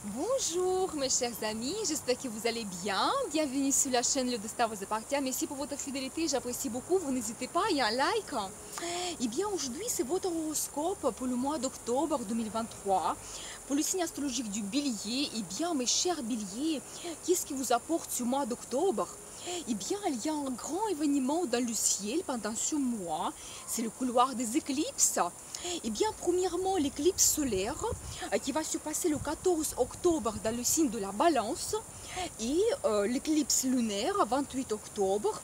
Bonjour mes chers amis, j'espère que vous allez bien. Bienvenue sur la chaîne Le Destin vous appartient. Merci pour votre fidélité, j'apprécie beaucoup. Vous n'hésitez pas, il y a un like. Et bien aujourd'hui c'est votre horoscope pour le mois d'octobre 2023. Pour le signe astrologique du bélier, et bien mes chers béliers, qu'est-ce qui vous apporte ce mois d'octobre? Eh bien, il y a un grand événement dans le ciel pendant ce mois, c'est le couloir des éclipses. Eh bien, premièrement, l'éclipse solaire qui va se passer le 14 octobre dans le signe de la Balance et l'éclipse lunaire 28 octobre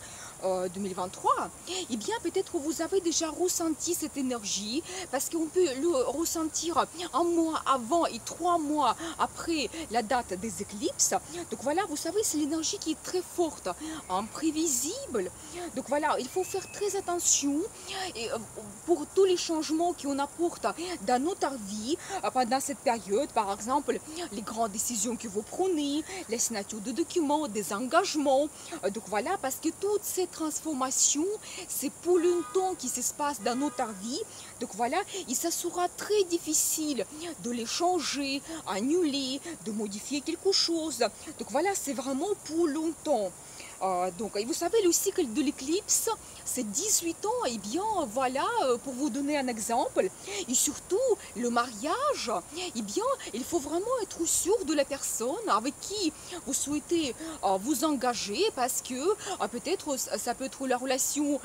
2023. Eh bien, peut-être vous avez déjà ressenti cette énergie parce qu'on peut le ressentir un mois avant et 3 mois après la date des éclipses. Donc voilà, vous savez, c'est l'énergie qui est très forte, imprévisible. Donc voilà, il faut faire très attention et, pour tous les changements qu'on apporte dans notre vie pendant cette période. Par exemple, les grandes décisions que vous prenez, les signatures de documents, des engagements. Donc voilà, parce que toutes ces transformations, c'est pour longtemps qui se passe dans notre vie. Donc voilà, et ça sera très difficile de les changer, annuler, de modifier quelque chose. Donc voilà, c'est vraiment pour longtemps. Et vous savez, le cycle de l'éclipse, c'est 18 ans. Et bien, voilà, pour vous donner un exemple. Et surtout, le mariage, eh bien, il faut vraiment être sûr de la personne avec qui vous souhaitez vous engager parce que peut-être ça peut être la relation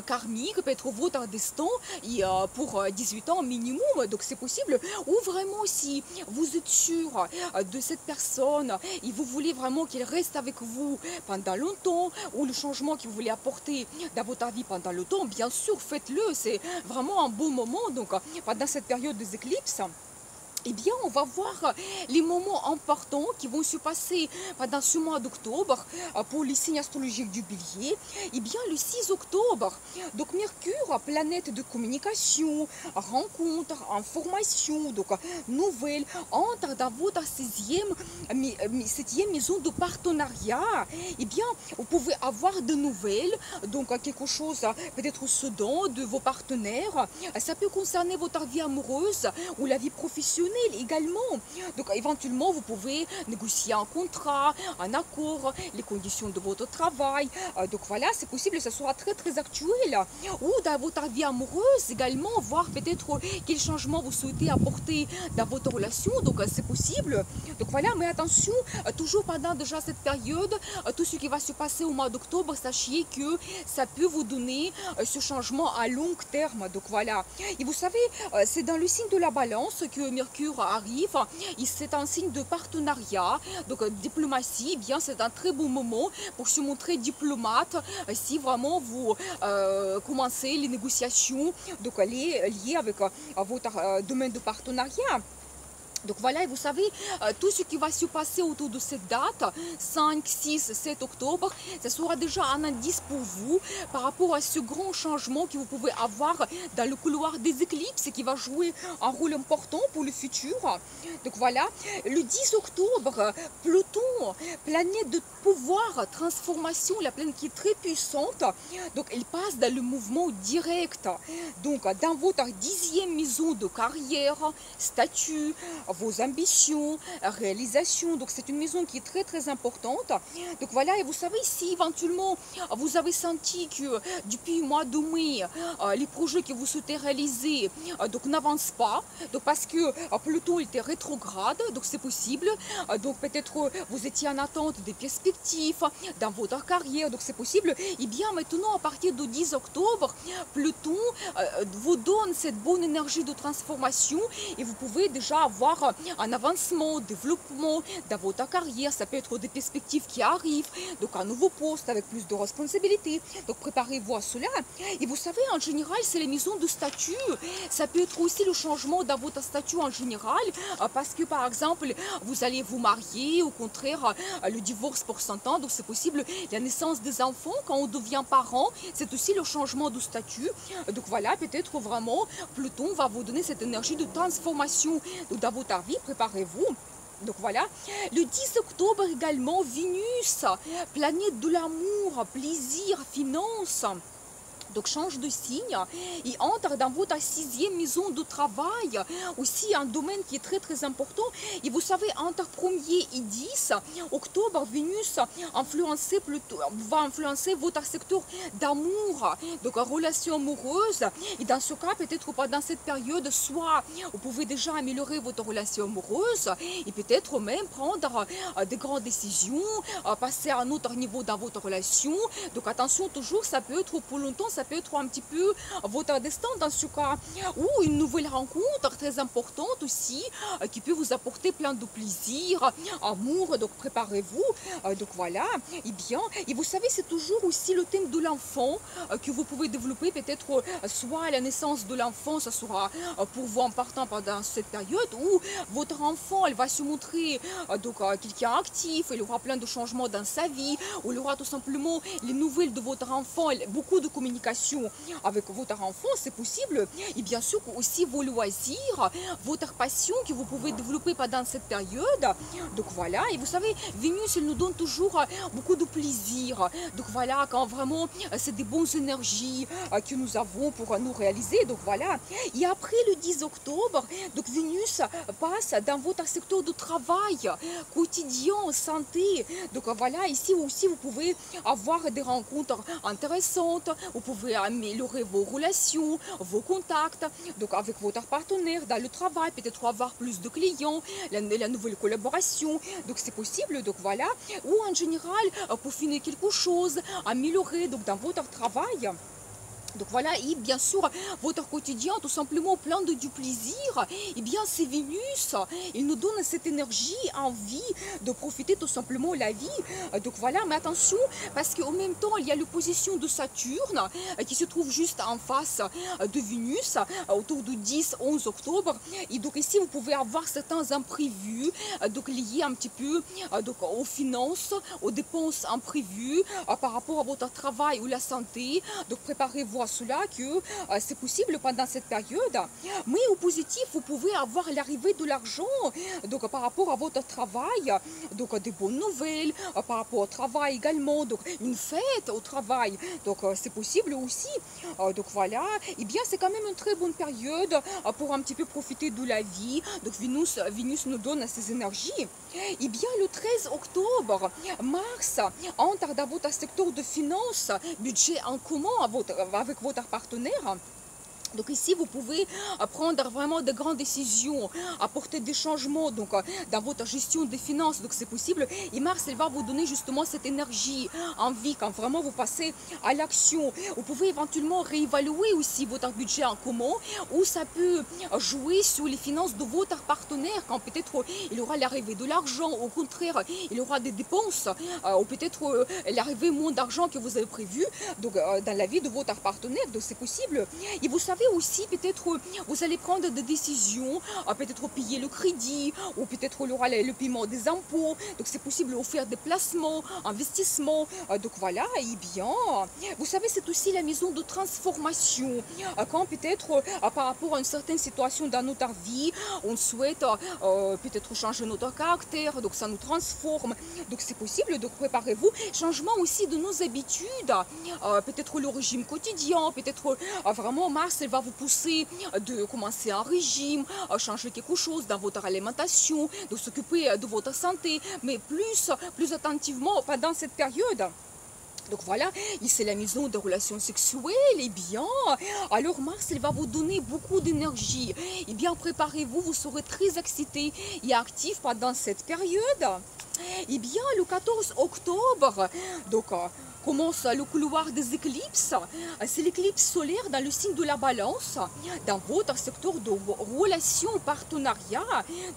karmique, peut-être votre destin et, pour 18 ans minimum. Donc, c'est possible. Ou vraiment, si vous êtes sûr de cette personne et vous voulez vraiment qu'elle reste avec vous pendant longtemps, ou le changement que vous voulez apporter dans votre vie pendant le temps, bien sûr, faites-le. C'est vraiment un bon moment. Donc, pendant cette période des éclipses, eh bien, on va voir les moments importants qui vont se passer pendant ce mois d'octobre pour les signes astrologiques du bélier. Eh bien, le 6 octobre, donc Mercure, planète de communication, rencontre, information, donc nouvelles, entre dans votre 7e maison de partenariat. Eh bien, vous pouvez avoir de nouvelles, donc quelque chose, peut-être ce don de vos partenaires. Ça peut concerner votre vie amoureuse ou la vie professionnelle également. Donc éventuellement vous pouvez négocier un contrat, un accord, les conditions de votre travail. Donc voilà, c'est possible, ça sera très très actuel. Ou dans votre vie amoureuse également, voir peut-être quel changement vous souhaitez apporter dans votre relation. Donc c'est possible. Donc voilà, mais attention, toujours pendant déjà cette période, tout ce qui va se passer au mois d'octobre, sachez que ça peut vous donner ce changement à long terme. Donc voilà. Et vous savez, c'est dans le signe de la Balance que Mercure arrive, et c'est un signe de partenariat, donc diplomatie. Eh bien, c'est un très bon moment pour se montrer diplomate si vraiment vous commencez les négociations donc liées avec votre domaine de partenariat. Donc voilà, et vous savez, tout ce qui va se passer autour de cette date, 5, 6, 7 octobre, ça sera déjà un indice pour vous par rapport à ce grand changement que vous pouvez avoir dans le couloir des éclipses et qui va jouer un rôle important pour le futur. Donc voilà, le 10 octobre, Pluton, planète de pouvoir, transformation, la planète qui est très puissante, donc elle passe dans le mouvement direct. Donc dans votre 10e maison de carrière, statut, vos ambitions, réalisations. Donc c'est une maison qui est très très importante. Donc voilà, et vous savez, si éventuellement vous avez senti que depuis le mois de mai, les projets que vous souhaitez réaliser donc n'avancent pas, donc parce que Pluton était rétrograde, donc c'est possible. Donc peut-être vous étiez en attente des perspectives dans votre carrière, donc c'est possible. Et bien maintenant, à partir du 10 octobre, Pluton vous donne cette bonne énergie de transformation et vous pouvez déjà avoir un avancement, développement dans votre carrière. Ça peut être des perspectives qui arrivent, donc un nouveau poste avec plus de responsabilités. Donc préparez-vous à cela. Et vous savez, en général, c'est les maisons de statut. Ça peut être aussi le changement dans votre statut en général, parce que par exemple, vous allez vous marier, au contraire, le divorce pour 100 ans, donc c'est possible. La naissance des enfants, quand on devient parent, c'est aussi le changement de statut. Donc voilà, peut-être vraiment, Pluton va vous donner cette énergie de transformation dans votre vie, préparez-vous. Donc voilà, le 10 octobre également, Vénus, planète de l'amour, plaisir, finance. Donc change de signe et entre dans votre sixième maison de travail, aussi un domaine qui est très très important. Et vous savez, entre 1er et 10 octobre, Vénus va influencer votre secteur d'amour, donc relation amoureuse. Et dans ce cas, peut-être pendant cette période, soit vous pouvez déjà améliorer votre relation amoureuse et peut-être même prendre de grandes décisions, passer à un autre niveau dans votre relation. Donc attention, toujours, ça peut être pour longtemps, ça peut être un petit peu votre destin dans ce cas, ou une nouvelle rencontre très importante aussi, qui peut vous apporter plein de plaisir, amour, donc préparez-vous, donc voilà, et vous savez, c'est toujours aussi le thème de l'enfant que vous pouvez développer, peut-être soit la naissance de l'enfant, ça sera pour vous important pendant cette période, où votre enfant, elle va se montrer donc quelqu'un actif, il aura plein de changements dans sa vie, ou il aura tout simplement les nouvelles de votre enfant, beaucoup de communication avec votre enfant, c'est possible. Et bien sûr aussi vos loisirs, votre passion que vous pouvez développer pendant cette période. Donc voilà, et vous savez, Vénus, elle nous donne toujours beaucoup de plaisir. Donc voilà, quand vraiment c'est des bonnes énergies que nous avons pour nous réaliser. Donc voilà. Et après le 10 octobre, donc Vénus passe dans votre secteur de travail, quotidien, santé. Donc voilà, ici aussi vous pouvez avoir des rencontres intéressantes, vous pouvez améliorer vos relations, vos contacts, donc avec votre partenaire dans le travail, peut-être avoir plus de clients, la nouvelle collaboration, donc c'est possible, donc voilà, ou en général, pour finir quelque chose, améliorer donc dans votre travail. Donc voilà, et bien sûr, votre quotidien, tout simplement plein de du plaisir, et bien c'est Vénus, il nous donne cette énergie, envie de profiter tout simplement de la vie. Donc voilà, mais attention, parce qu'en même temps, il y a l'opposition de Saturne, qui se trouve juste en face de Vénus, autour du 10-11 octobre. Et donc ici, vous pouvez avoir certains imprévus, donc liés un petit peu donc, aux finances, aux dépenses imprévues, par rapport à votre travail ou la santé. Donc préparez-vous à cela que c'est possible pendant cette période. Mais au positif, vous pouvez avoir l'arrivée de l'argent, donc par rapport à votre travail, donc des bonnes nouvelles, par rapport au travail également, donc une fête au travail, donc c'est possible aussi. Donc voilà, et bien c'est quand même une très bonne période pour un petit peu profiter de la vie. Donc Vénus nous donne ces énergies. Et bien le 13 octobre, Mars entre dans votre secteur de finances, budget en commun avec votre partenaire. Donc ici, vous pouvez prendre vraiment de grandes décisions, apporter des changements donc, dans votre gestion des finances. Donc c'est possible. Et Mars, elle va vous donner justement cette énergie, envie, quand vraiment vous passez à l'action. Vous pouvez éventuellement réévaluer aussi votre budget en commun, ou ça peut jouer sur les finances de votre partenaire, quand peut-être il aura l'arrivée de l'argent, au contraire, il aura des dépenses, ou peut-être l'arrivée moins d'argent que vous avez prévu donc, dans la vie de votre partenaire. Donc c'est possible. Et vous savez aussi, peut-être vous allez prendre des décisions, peut-être payer le crédit, ou peut-être il y aura le paiement des impôts, donc c'est possible de faire des placements, investissements, donc voilà, et bien, vous savez, c'est aussi la maison de transformation, quand peut-être par rapport à une certaine situation dans notre vie, on souhaite peut-être changer notre caractère, donc ça nous transforme, donc c'est possible, donc préparez-vous, changement aussi de nos habitudes, peut-être le régime quotidien, peut-être vraiment Mars, elle va vous pousser de commencer un régime, changer quelque chose dans votre alimentation, de s'occuper de votre santé, mais plus attentivement pendant cette période. Donc voilà, c'est la maison des relations sexuelles, et bien, alors Mars, elle va vous donner beaucoup d'énergie. Et bien, préparez-vous, vous serez très excité et actif pendant cette période. Et bien, le 14 octobre, donc, commence le couloir des éclipses. C'est l'éclipse solaire dans le signe de la balance, dans votre secteur de relations, partenariat.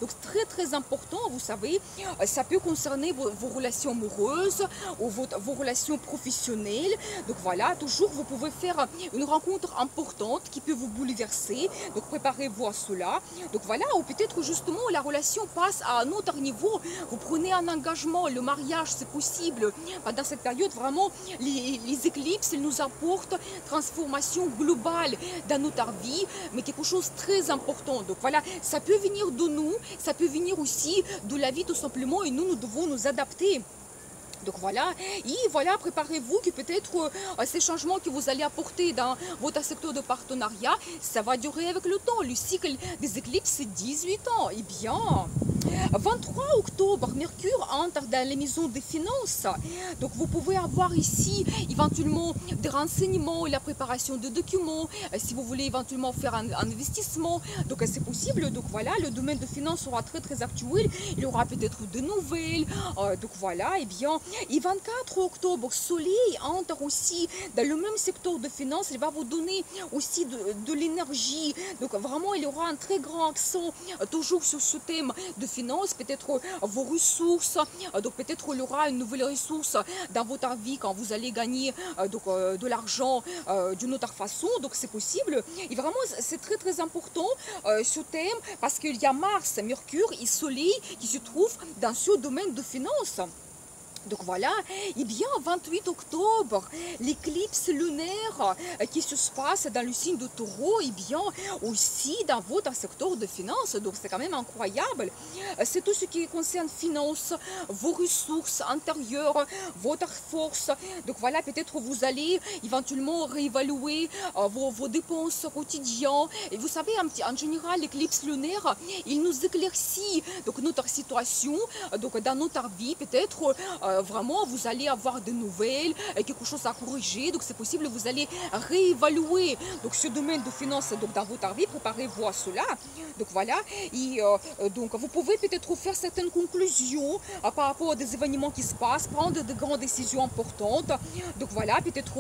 Donc très très important, vous savez, ça peut concerner vos relations amoureuses ou vos relations professionnelles. Donc voilà, toujours vous pouvez faire une rencontre importante qui peut vous bouleverser. Donc préparez-vous à cela. Donc voilà, ou peut-être justement la relation passe à un autre niveau. Vous prenez un engagement, le mariage, c'est possible. Pendant cette période, vraiment, les éclipses, elles nous apportent transformation globale dans notre vie, mais quelque chose de très important. Donc voilà, ça peut venir de nous, ça peut venir aussi de la vie tout simplement, et nous devons nous adapter. Donc voilà, et voilà, préparez-vous que peut-être ces changements que vous allez apporter dans votre secteur de partenariat, ça va durer avec le temps. Le cycle des éclipses, c'est 18 ans. Eh bien, 23 octobre, Mercure entre dans les maisons des finances. Donc vous pouvez avoir ici éventuellement des renseignements, la préparation de documents, si vous voulez éventuellement faire un investissement. Donc c'est possible. Donc voilà, le domaine de finances sera très très actuel. Il y aura peut-être de nouvelles. Donc voilà, et bien, et 24 octobre, Soleil entre aussi dans le même secteur de finances. Il va vous donner aussi de l'énergie. Donc vraiment, il y aura un très grand accent toujours sur ce thème de finances, peut-être vos ressources. Donc peut-être il y aura une nouvelle ressource dans votre vie quand vous allez gagner de l'argent d'une autre façon. Donc c'est possible. Et vraiment, c'est très très important ce thème parce qu'il y a Mars, Mercure et Soleil qui se trouvent dans ce domaine de finances. Donc voilà, et bien 28 octobre, l'éclipse lunaire qui se passe dans le signe de Taureau, et bien aussi dans votre secteur de finances. Donc c'est quand même incroyable. C'est tout ce qui concerne finances, vos ressources intérieures, votre force. Donc voilà, peut-être vous allez éventuellement réévaluer vos dépenses quotidiennes. Et vous savez, en général, l'éclipse lunaire, il nous éclaircit donc notre situation, donc dans notre vie, peut-être vraiment vous allez avoir de nouvelles, quelque chose à corriger. Donc c'est possible, vous allez réévaluer donc ce domaine de finances donc dans votre vie. Préparez-vous à cela. Donc voilà, et donc vous pouvez peut-être faire certaines conclusions par rapport à des événements qui se passent, prendre de grandes décisions importantes. Donc voilà, peut-être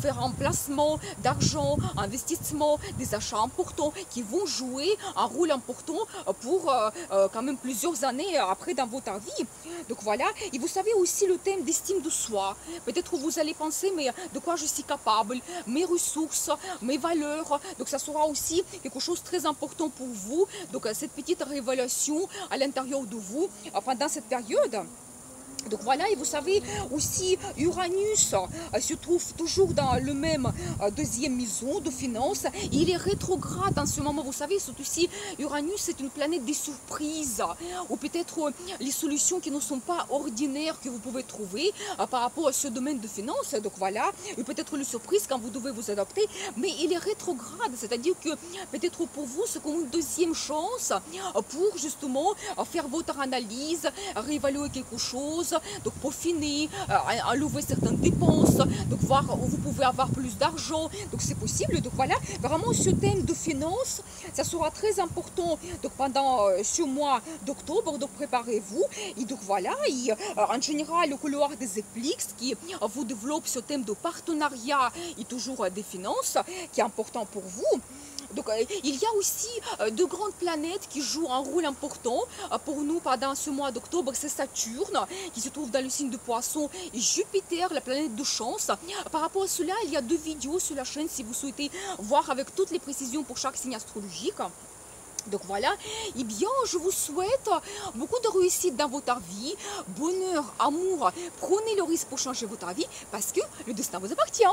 faire un placement d'argent, investissement, des achats importants qui vont jouer un rôle important pour quand même plusieurs années après dans votre vie. Donc voilà, et vous savez aussi le thème d'estime de soi. Peut-être vous allez penser, mais de quoi je suis capable, mes ressources, mes valeurs. Donc ça sera aussi quelque chose de très important pour vous. Donc cette petite révélation à l'intérieur de vous pendant cette période. Donc voilà, et vous savez aussi Uranus se trouve toujours dans le même deuxième maison de finances. Il est rétrograde en ce moment, vous savez, c'est aussi Uranus, c'est une planète des surprises, ou peut-être les solutions qui ne sont pas ordinaires que vous pouvez trouver par rapport à ce domaine de finances. Donc voilà, et peut-être les surprises quand vous devez vous adapter, mais il est rétrograde, c'est-à-dire que peut-être pour vous c'est comme une deuxième chance pour justement faire votre analyse, réévaluer quelque chose. Donc peaufiner, enlever certaines dépenses, donc voir où vous pouvez avoir plus d'argent, donc c'est possible. Donc voilà, vraiment ce thème de finance, ça sera très important donc pendant ce mois d'octobre, donc préparez-vous. Et donc voilà, et, en général le couloir des éclipses qui vous développe ce thème de partenariat et toujours des finances qui est important pour vous. Donc il y a aussi de grandes planètes qui jouent un rôle important pour nous pendant ce mois d'octobre. C'est Saturne qui se trouve dans le signe de Poisson et Jupiter, la planète de chance. Par rapport à cela, il y a 2 vidéos sur la chaîne si vous souhaitez voir avec toutes les précisions pour chaque signe astrologique. Donc voilà, et bien je vous souhaite beaucoup de réussite dans votre vie, bonheur, amour. Prenez le risque pour changer votre vie parce que le destin vous appartient.